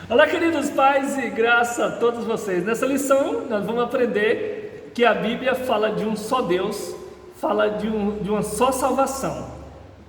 Olá, queridos pais, e graça a todos vocês. Nessa lição nós vamos aprender que a Bíblia fala de um só Deus, fala de uma só salvação.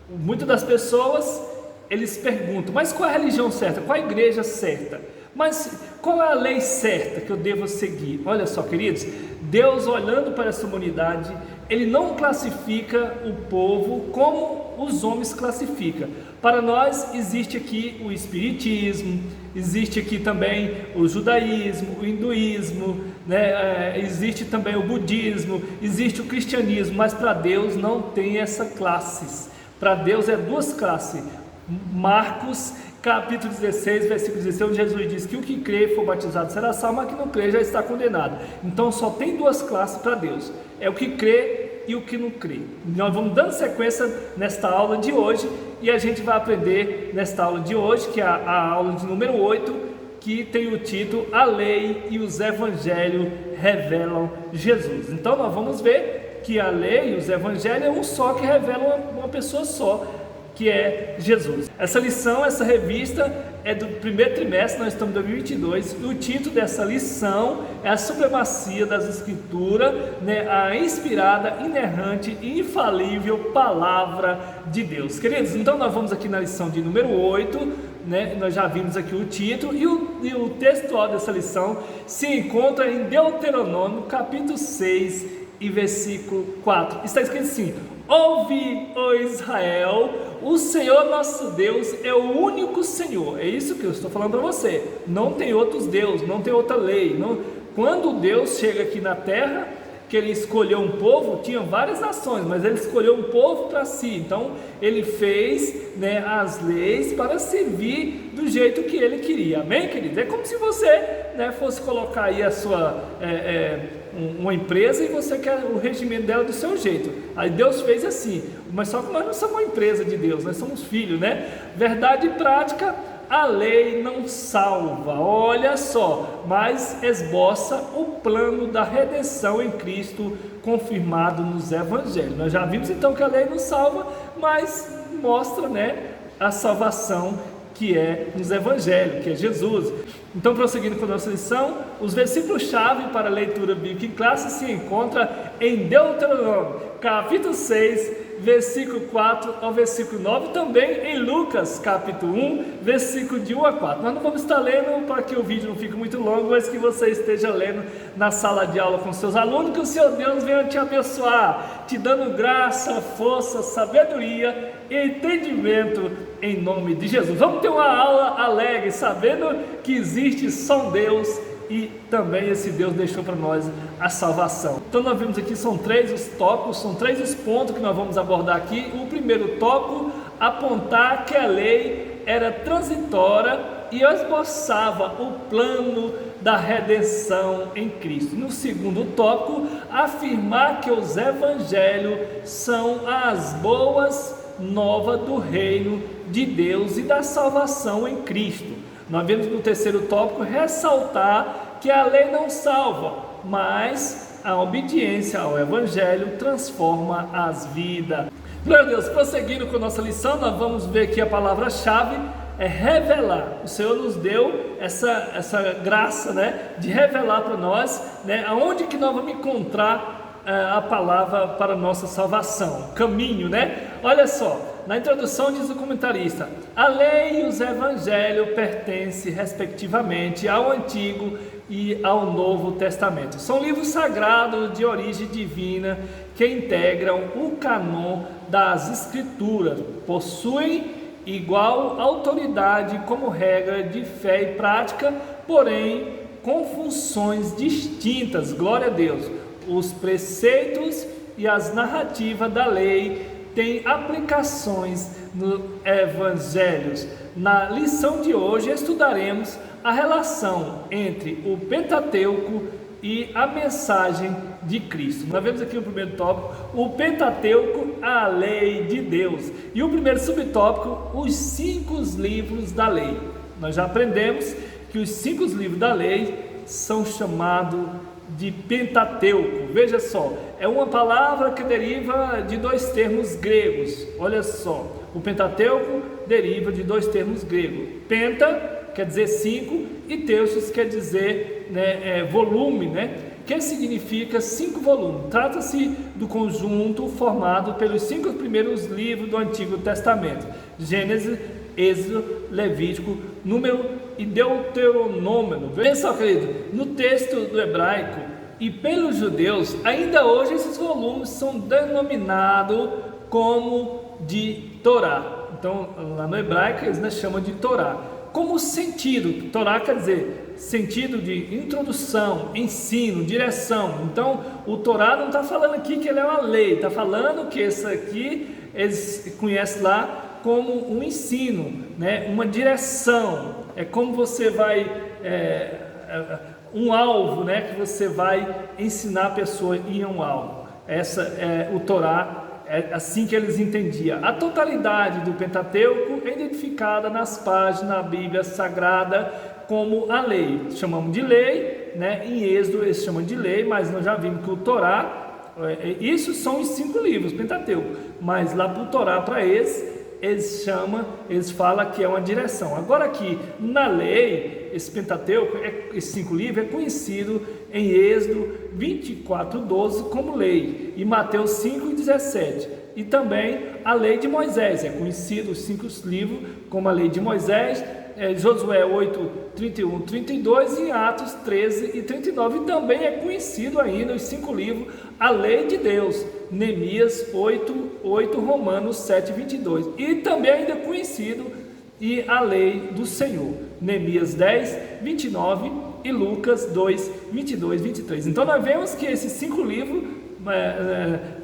Muitas das pessoas, eles perguntam, mas qual é a religião certa? Qual é a igreja certa? Mas qual é a lei certa que eu devo seguir? Olha só, queridos, Deus, olhando para essa humanidade, Ele não classifica o povo como os homens classificam. Para nós existe aqui o espiritismo, existe aqui também o judaísmo, o hinduísmo, né? Existe também o budismo, existe o cristianismo, mas para Deus não tem essas classes. Para Deus é duas classes. Marcos capítulo 16, versículo 16, onde Jesus diz que o que crê e for batizado será salvo, mas que não crê já está condenado. Então só tem duas classes para Deus, é o que crê e o que não crê. Nós vamos dando sequência nesta aula de hoje, e a gente vai aprender nesta aula de hoje, que é a aula de número 8, que tem o título A Lei e os Evangelhos Revelam Jesus. Então nós vamos ver que a lei e os evangelhos é um só, que revelam uma pessoa só, que é Jesus. Essa lição, essa revista é do primeiro trimestre, nós estamos em 2022, e o título dessa lição é a supremacia das escrituras, né, a inspirada, inerrante e infalível palavra de Deus. Queridos, então nós vamos aqui na lição de número 8, né, nós já vimos aqui o título, e o textual dessa lição se encontra em Deuteronômio capítulo 6 e versículo 4, está escrito assim: ouve, ó Israel, o Senhor nosso Deus é o único Senhor. É isso que eu estou falando para você. Não tem outros deuses, não tem outra lei. Não. Quando Deus chega aqui na terra, que Ele escolheu um povo, tinha várias nações, mas Ele escolheu um povo para si. Então Ele fez, né, as leis para servir do jeito que Ele queria. Amém, querido? É como se você, né, fosse colocar aí a sua uma empresa e você quer o regimento dela do seu jeito. Aí Deus fez assim, mas só que nós não somos uma empresa de Deus, nós somos filhos, né? Verdade prática, a lei não salva, olha só, mas esboça o plano da redenção em Cristo confirmado nos evangelhos. Nós já vimos então que a lei não salva, mas mostra, né, a salvação que é nos evangelhos, que é Jesus. Então, prosseguindo com a nossa lição, os versículos-chave para a leitura bíblica em classe se encontram em Deuteronômio, capítulo 6, versículo 4 ao versículo 9, também em Lucas, capítulo 1, versículo de 1 a 4. Nós não vamos estar lendo para que o vídeo não fique muito longo, mas que você esteja lendo na sala de aula com seus alunos, que o Senhor Deus venha te abençoar, te dando graça, força, sabedoria e entendimento em nome de Jesus. Vamos ter uma aula alegre, sabendo que existe só um Deus, e também esse Deus deixou para nós a salvação. Então nós vimos aqui, são três os tópicos, são três os pontos que nós vamos abordar aqui. O primeiro tópico, apontar que a lei era transitória e esboçava o plano da redenção em Cristo. No segundo tópico, afirmar que os evangelhos são as boas novas do reino de Deus e da salvação em Cristo. Nós vemos no terceiro tópico ressaltar que a lei não salva, mas a obediência ao evangelho transforma as vidas. Glória a Deus, prosseguindo com a nossa lição, nós vamos ver que a palavra-chave é revelar. O Senhor nos deu essa graça, né, de revelar para nós, né, aonde que nós vamos encontrar a palavra para a nossa salvação, caminho, né? Olha só, na introdução diz o comentarista: a lei e os evangelhos pertencem respectivamente ao Antigo e ao Novo Testamento. São livros sagrados de origem divina que integram o cânon das Escrituras, possuem igual autoridade como regra de fé e prática, porém com funções distintas. Glória a Deus. Os preceitos e as narrativas da lei têm aplicações nos evangelhos. Na lição de hoje estudaremos a relação entre o Pentateuco e a mensagem de Cristo. Nós vemos aqui no primeiro tópico o Pentateuco, a lei de Deus, e o primeiro subtópico, os 5 livros da lei. Nós já aprendemos que os 5 livros da lei são chamados de Pentateuco. Veja só, é uma palavra que deriva de 2 termos gregos. Olha só, o Pentateuco deriva de 2 termos gregos, penta quer dizer 5, e terços quer dizer, né, volume, né, que significa 5 volumes. Trata-se do conjunto formado pelos 5 primeiros livros do Antigo Testamento: Gênesis, Êxodo, Levítico, Número e Deuteronômio. Veja só, querido, no texto do hebraico e pelos judeus, ainda hoje esses volumes são denominados como de Torá. Então, lá no hebraico eles chamam de Torá. Como sentido, Torá quer dizer sentido de introdução, ensino, direção. Então, o Torá não está falando aqui que ele é uma lei, está falando que esse aqui eles conhecem lá como um ensino, né? Uma direção. É como você vai, um alvo, né? Que você vai ensinar a pessoa em um alvo. Essa é o Torá. É assim que eles entendiam. A totalidade do Pentateuco é identificada nas páginas da Bíblia Sagrada como a lei. Chamamos de lei, né? Em Êxodo eles chamam de lei, mas nós já vimos que o Torá, isso são os 5 livros, Pentateuco, mas lá para o Torá, para eles falam que é uma direção. Agora aqui, na lei, esse Pentateuco, esses 5 livros, é conhecido em Êxodo 24:12 como lei, e Mateus 5:17, e também a lei de Moisés, é conhecido os 5 livros como a lei de Moisés, Josué 8:31-32 e Atos 13:39, e também é conhecido ainda os 5 livros, a lei de Deus, Neemias 8:8, Romanos 7:22, e também ainda é conhecido e a lei do Senhor, Neemias 10:29 e Lucas 2:22-23. Então nós vemos que esses 5 livros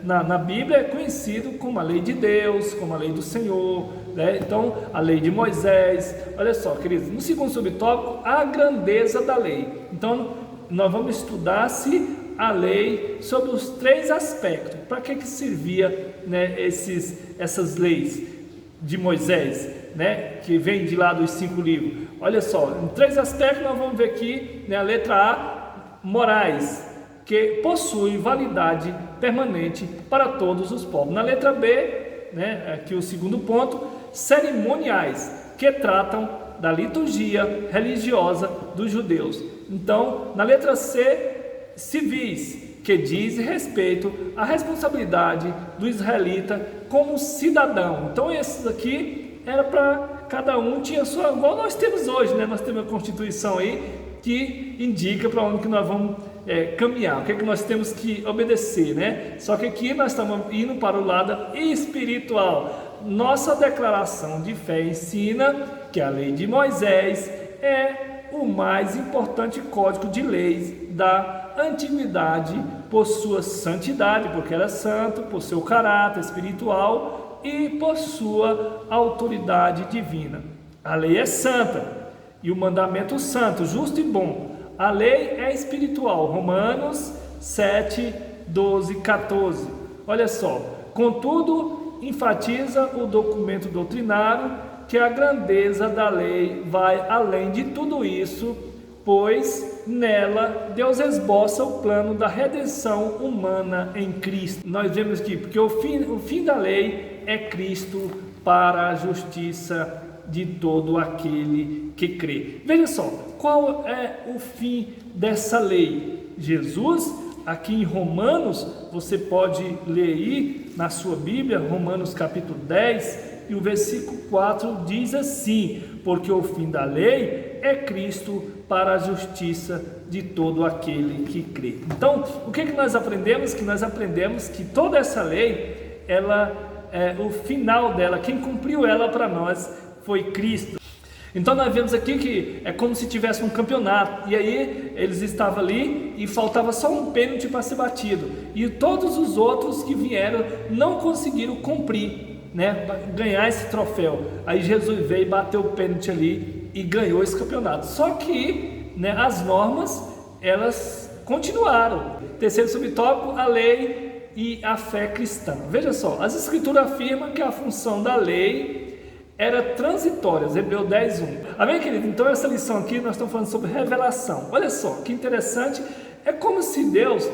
na Bíblia é conhecido como a lei de Deus, como a lei do Senhor, né? Então a lei de Moisés. Olha só, queridos, no segundo subtópico, a grandeza da lei. Então nós vamos estudar a lei sobre os 3 aspectos. Para que servia, né, essas leis de Moisés, né, que vem de lá dos 5 livros? Olha só, em 3 aspectos nós vamos ver aqui, né, a letra A, morais, que possui validade permanente para todos os povos. Na letra B, né, aqui o segundo ponto, cerimoniais, que tratam da liturgia religiosa dos judeus. Então, na letra C, civis, que diz respeito à responsabilidade do israelita como cidadão. Então, esses aqui era para cada um, tinha sua, igual nós temos hoje, né? Nós temos a Constituição aí que indica para onde que nós vamos caminhar, o que é que nós temos que obedecer, né? Só que aqui nós estamos indo para o lado espiritual. Nossa declaração de fé ensina que a lei de Moisés é o mais importante código de leis da antiguidade por sua santidade, porque era santo, por seu caráter espiritual e por sua autoridade divina. A lei é santa e o mandamento santo, justo e bom. A lei é espiritual, Romanos 7, 12, 14. Olha só, contudo, enfatiza o documento doutrinário que a grandeza da lei vai além de tudo isso, pois nela Deus esboça o plano da redenção humana em Cristo. Nós vemos aqui, porque o fim da lei é Cristo para a justiça de todo aquele que crê. Veja só, qual é o fim dessa lei? Jesus, aqui em Romanos, você pode ler aí na sua Bíblia, Romanos capítulo 10, e o versículo 4 diz assim: porque o fim da lei é Cristo para a justiça de todo aquele que crê. Então, o que nós aprendemos? Que nós aprendemos que toda essa lei, o final dela, quem cumpriu ela para nós foi Cristo. Então nós vemos aqui que é como se tivesse um campeonato, e aí eles estavam ali e faltava só um pênalti para ser batido, e todos os outros que vieram não conseguiram cumprir, né, ganhar esse troféu. Aí Jesus veio e bateu o pênalti ali e ganhou esse campeonato. Só que, né, as normas, elas continuaram. Terceiro subtópico, a lei e a fé cristã. Veja só, as escrituras afirmam que a função da lei era transitória, Hebreus 10:1. Amém, querido? Então essa lição aqui nós estamos falando sobre revelação. Olha só, que interessante, é como se Deus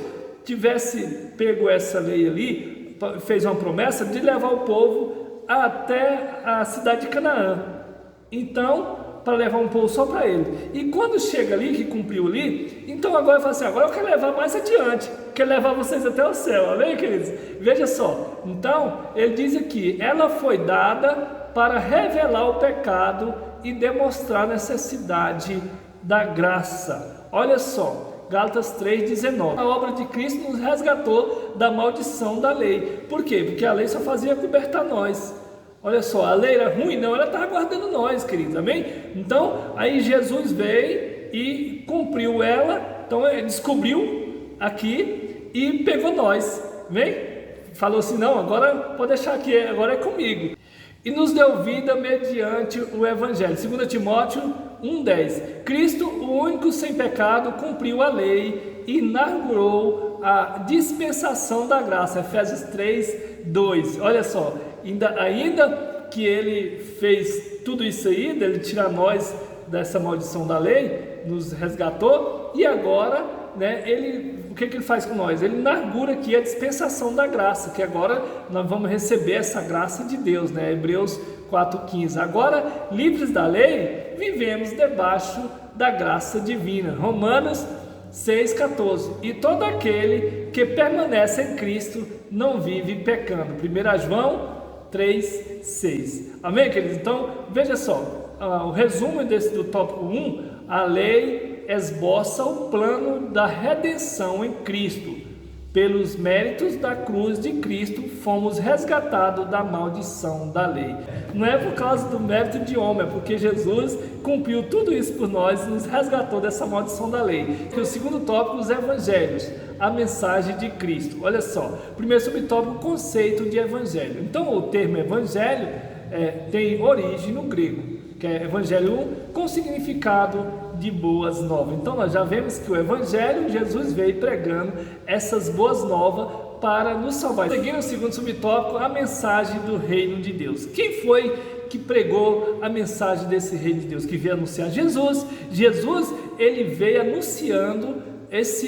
tivesse pego essa lei ali, fez uma promessa de levar o povo até a cidade de Canaã. Então, para levar um povo só para ele. E quando chega ali, que cumpriu ali, então agora ele fala assim, agora eu quero levar mais adiante, quero levar vocês até o céu, amém, queridos? Veja só, então ele diz aqui, ela foi dada para revelar o pecado e demonstrar a necessidade da graça. Olha só, Gálatas 3,19. A obra de Cristo nos resgatou da maldição da lei. Por quê? Porque a lei só fazia cobertar nós. Olha só, a lei era ruim? Não, ela estava guardando nós, queridos, amém? Então, aí Jesus veio e cumpriu ela, então ele descobriu aqui e pegou nós, amém? Falou assim, não, agora pode deixar aqui, agora é comigo. E nos deu vida mediante o Evangelho. 2 Timóteo 1,10. Cristo, o único sem pecado, cumpriu a lei e inaugurou a dispensação da graça. Efésios 3:2. Olha só, ainda que ele fez tudo isso aí, dele tirar nós dessa maldição da lei, nos resgatou, e agora, né, o que ele faz com nós? Ele inaugura aqui a dispensação da graça, que agora nós vamos receber essa graça de Deus, né? Hebreus 4,15. Agora, livres da lei, vivemos debaixo da graça divina. Romanos 6,14. E todo aquele que permanece em Cristo não vive pecando. 1 João 3,6. Amém, queridos? Então, veja só, o resumo do tópico 1, a lei esboça o plano da redenção em Cristo. Pelos méritos da cruz de Cristo, fomos resgatados da maldição da lei. Não é por causa do mérito de homem, é porque Jesus cumpriu tudo isso por nós e nos resgatou dessa maldição da lei. E o segundo tópico, os evangelhos, a mensagem de Cristo. Olha só, primeiro subtópico, o conceito de evangelho. Então, o termo evangelho tem origem no grego, que é evangelho com significado de boas novas. Então nós já vemos que o evangelho, Jesus veio pregando essas boas novas para nos salvar. Seguindo o segundo subtópico, a mensagem do reino de Deus. Quem foi que pregou a mensagem desse reino de Deus? Que veio anunciar Jesus. Jesus, ele veio anunciando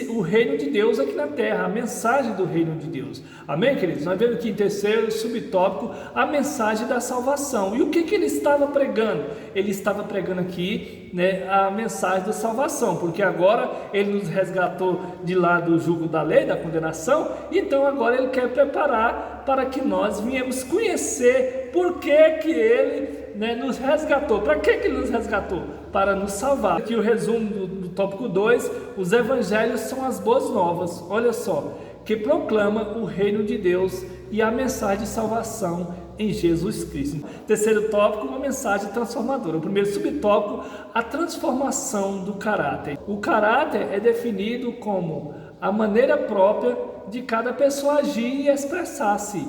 o reino de Deus aqui na terra, a mensagem do reino de Deus. Amém, queridos? Nós vemos aqui em terceiro subtópico a mensagem da salvação. E o que ele estava pregando? Ele estava pregando aqui, né, a mensagem da salvação, porque agora ele nos resgatou de lá do jugo da lei, da condenação, então agora ele quer preparar para que nós viemos conhecer por que ele, né, nos resgatou. Para que ele nos resgatou? Para nos salvar. Aqui o resumo do tópico 2, os evangelhos são as boas novas, olha só, que proclama o reino de Deus e a mensagem de salvação em Jesus Cristo. Terceiro tópico, uma mensagem transformadora. O primeiro subtópico, a transformação do caráter. O caráter é definido como a maneira própria de cada pessoa agir e expressar-se.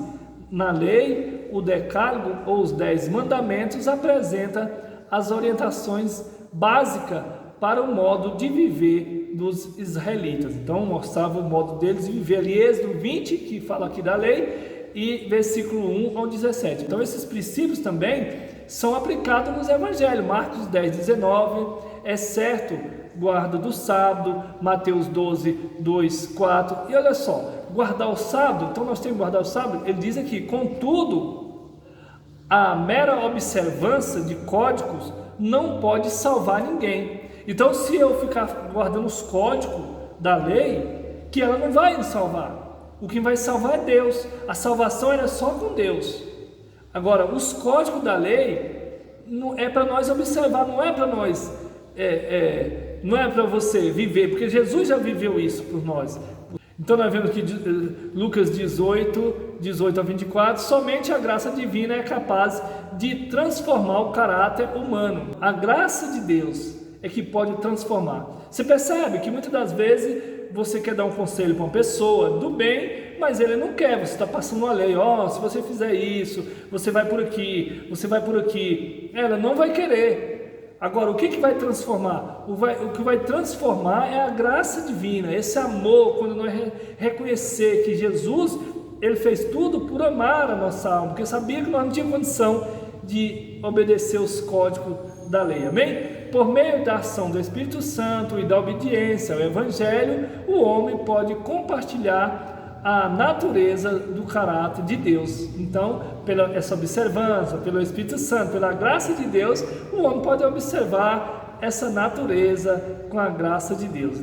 Na lei, o decálogo ou os 10 mandamentos apresenta as orientações básicas para o modo de viver dos israelitas. Então mostrava o modo deles de viver ali, Êxodo 20, que fala aqui da lei, e versículo 1 ao 17. Então esses princípios também são aplicados nos evangelhos. Marcos 10:19, é certo, guarda do sábado, Mateus 12:2-4. E olha só, guardar o sábado, então nós temos que guardar o sábado, ele diz aqui, contudo, a mera observância de códigos não pode salvar ninguém. Então, se eu ficar guardando os códigos da lei, que ela não vai nos salvar. O que vai salvar é Deus. A salvação era só com Deus. Agora, os códigos da lei não é para nós observar, não é para nós, não é para você viver, porque Jesus já viveu isso por nós. Então nós vemos que Lucas 18-24, somente a graça divina é capaz de transformar o caráter humano. A graça de Deus é que pode transformar. Você percebe que muitas das vezes você quer dar um conselho para uma pessoa do bem, mas ele não quer, você está passando uma lei, se você fizer isso, você vai por aqui, você vai por aqui. Ela não vai querer. Agora, o que vai transformar? O que vai transformar é a graça divina, esse amor, quando nós reconhecer que Jesus, ele fez tudo por amar a nossa alma, porque sabia que nós não tínhamos condição de obedecer os códigos da lei, amém? Por meio da ação do Espírito Santo e da obediência ao Evangelho, o homem pode compartilhar a natureza do caráter de Deus. Então, pela essa observância, pelo Espírito Santo, pela graça de Deus, o homem pode observar essa natureza com a graça de Deus.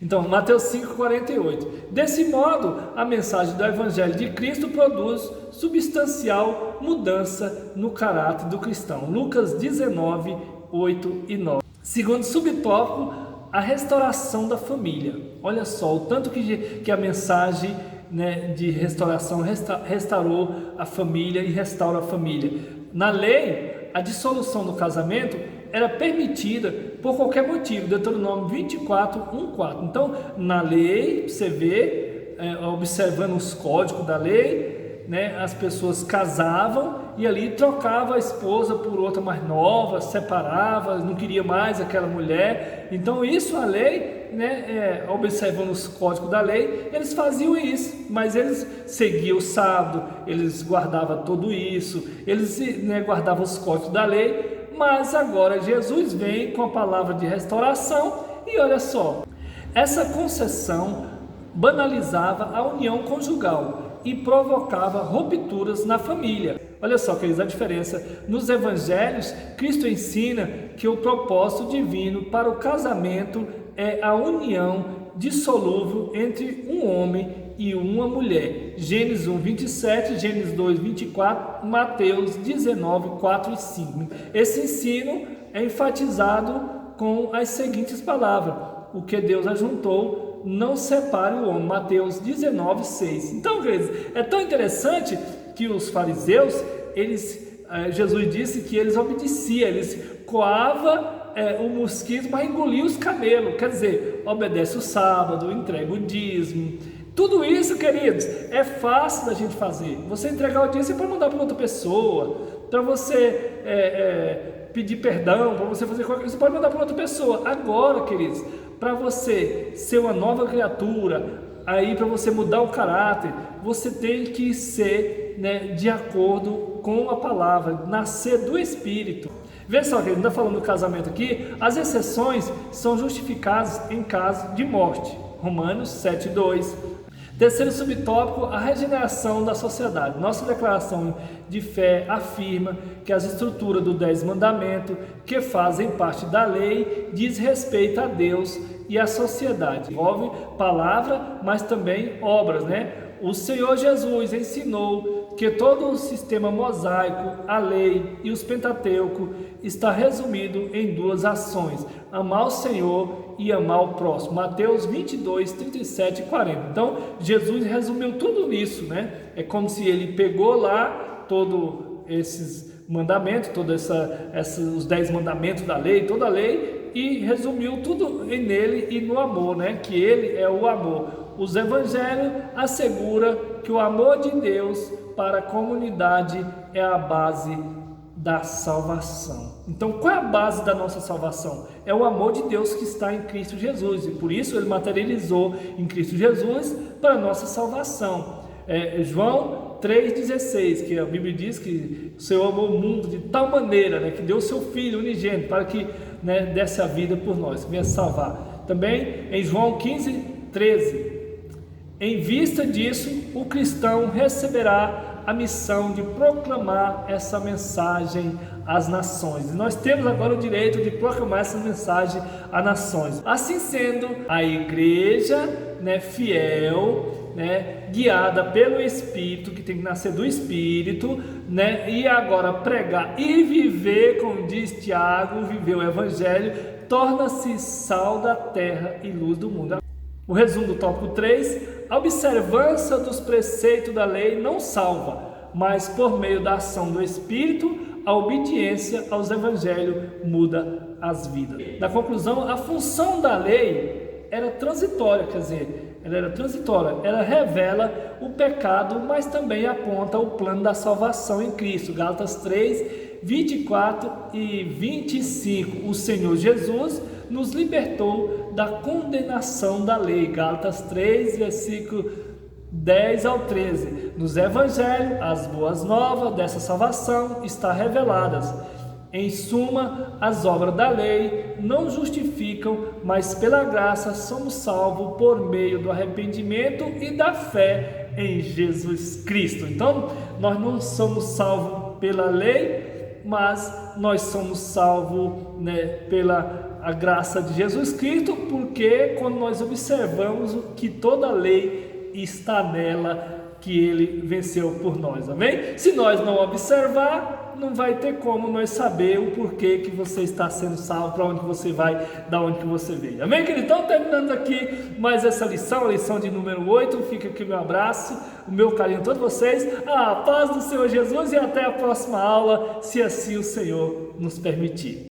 Então, Mateus 5,48. Desse modo, a mensagem do Evangelho de Cristo produz substancial mudança no caráter do cristão. Lucas 19, 8 e 9. Segundo subtópico, a restauração da família. Olha só, o tanto que a mensagem, né, de restauração restaurou a família e restaura a família. Na lei, a dissolução do casamento era permitida por qualquer motivo, Deuteronômio 24, 1,4. Então, na lei, você vê, observando os códigos da lei, né, as pessoas casavam e ali trocava a esposa por outra mais nova, separava, não queria mais aquela mulher. Então, isso a lei, né, observando os códigos da lei, eles faziam isso, mas eles seguiam o sábado, eles guardavam tudo isso, eles, né, guardavam os códigos da lei. Mas agora Jesus vem com a palavra de restauração e olha só, essa concessão banalizava a união conjugal e provocava rupturas na família. Olha só, queridos, a diferença. Nos evangelhos, Cristo ensina que o propósito divino para o casamento é a união dissolúvel entre um homem e uma mulher. Gênesis 1, 27, Gênesis 2, 24, Mateus 19, 4 e 5. Esse ensino é enfatizado com as seguintes palavras: o que Deus ajuntou, não separe o homem. Mateus 19, 6. Então, queridos, é tão interessante que os fariseus, Jesus disse que eles obedeciam, eles coavam o mosquito, mas engoliam os camelos. Quer dizer, obedece o sábado, entrega o dízimo. Tudo isso, queridos, é fácil da gente fazer. Você entregar o dízimo para mandar para outra pessoa, para você pedir perdão, para você fazer qualquer coisa, você pode mandar para outra pessoa. Agora, queridos, para você ser uma nova criatura, aí para você mudar o caráter, você tem que ser, né, de acordo com a palavra, nascer do Espírito. Vê só, que ele está falando do casamento aqui, as exceções são justificadas em caso de morte. Romanos 7,2. Terceiro subtópico, a regeneração da sociedade. Nossa declaração de fé afirma que as estruturas do 10 mandamentos, que fazem parte da lei, diz respeito a Deus e à sociedade. Envolve palavra, mas também obras, né? O Senhor Jesus ensinou que todo o sistema mosaico, a lei e os Pentateuco está resumido em duas ações: amar o Senhor e amar o próximo. Mateus 22, 37 e 40. Então, Jesus resumiu tudo nisso, né? É como se ele pegou lá todos esses mandamentos, os 10 mandamentos da lei, toda a lei, e resumiu tudo nele e no amor, né? Que ele é o amor. Os evangelhos asseguram que o amor de Deus para a comunidade é a base da salvação. Então, qual é a base da nossa salvação? É o amor de Deus que está em Cristo Jesus, e por isso ele materializou em Cristo Jesus para a nossa salvação. João 3,16, que a Bíblia diz que o Senhor amou o mundo de tal maneira, né, que deu o seu Filho unigênito para que, né, desse a vida por nós, que venha salvar. Também em João 15:13, em vista disso, o cristão receberá a missão de proclamar essa mensagem às nações. E nós temos agora o direito de proclamar essa mensagem às nações. Assim sendo, a igreja, né, fiel, né, guiada pelo Espírito, que tem que nascer do Espírito, né, e agora pregar e viver, como diz Tiago, viver o Evangelho, torna-se sal da terra e luz do mundo. O resumo do tópico 3, a observância dos preceitos da lei não salva, mas por meio da ação do Espírito, a obediência aos evangelhos muda as vidas. Na conclusão, a função da lei era transitória, quer dizer, ela era transitória, ela revela o pecado, mas também aponta o plano da salvação em Cristo. Gálatas 3, 24 e 25, o Senhor Jesus nos libertou da condenação da lei. Gálatas 3, versículo 10 ao 13. Nos evangelhos, as boas novas dessa salvação estão reveladas. Em suma, as obras da lei não justificam, mas pela graça somos salvos por meio do arrependimento e da fé em Jesus Cristo. Então, nós não somos salvos pela lei, mas nós somos salvos, pela a graça de Jesus Cristo, porque quando nós observamos que toda lei está nela, que ele venceu por nós, amém? Se nós não observar, não vai ter como nós saber o porquê que você está sendo salvo, para onde você vai, da onde que você veio, amém, querido? Então, terminando aqui mais essa lição, a lição de número 8, fica aqui o meu abraço, o meu carinho a todos vocês, a paz do Senhor Jesus e até a próxima aula, se assim o Senhor nos permitir.